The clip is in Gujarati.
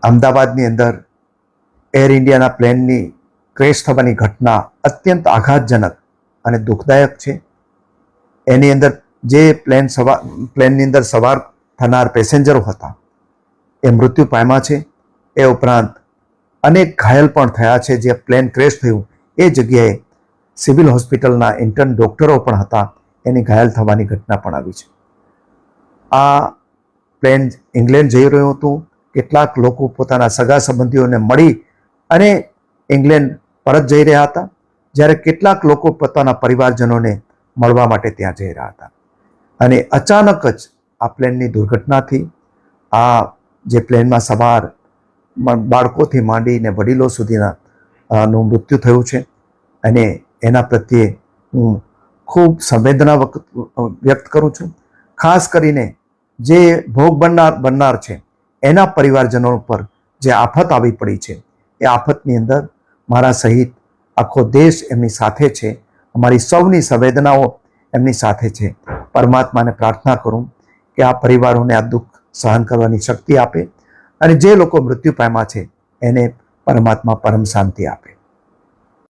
અમદાવાદની અંદર એર ઇન્ડિયાના પ્લેનની ક્રેશ થવાની ઘટના અત્યંત આઘાતજનક અને દુઃખદાયક છે. એની અંદર જે પ્લેનની અંદર સવાર થનાર પેસેન્જરો હતા એ મૃત્યુ પામ્યા છે. એ ઉપરાંત અનેક ઘાયલ પણ થયા છે. જે પ્લેન ક્રેશ થયું એ જગ્યાએ સિવિલ હોસ્પિટલના ઇન્ટર્ન ડૉક્ટરો પણ હતા, એની ઘાયલ થવાની ઘટના પણ આવી છે. આ પ્લેન ઇંગ્લેન્ડ જઈ રહ્યું હતું. કેટલાક લોકો પોતાના સગા સંબંધીઓને મળી અને ઇંગ્લેન્ડ પરત જઈ રહ્યા હતા, જ્યારે કેટલાક લોકો પોતાના પરિવારજનોને મળવા માટે ત્યાં જઈ રહ્યા હતા. અને અચાનક જ આ પ્લેનની દુર્ઘટનાથી આ જે પ્લેનમાં સવાર બાળકોથી માંડીને વડીલો સુધીના નું મૃત્યુ થયું છે. અને એના પ્રત્યે હું ખૂબ સંવેદના વ્યક્ત કરું છું. ખાસ કરીને જે ભોગ બનનાર છે એના પરિવારજનો પર જે આફત આવી પડી છે, એ આફતની અંદર મારા સહિત આખો દેશ એમની સાથે છે. અમારી સૌની સંવેદનાઓ એમની સાથે છે. પરમાત્માને પ્રાર્થના કરું કે આ પરિવારોને આ દુઃખ સહન કરવાની શક્તિ આપે અને જે લોકો મૃત્યુ પામ્યા છે એને પરમાત્મા પરમ શાંતિ આપે.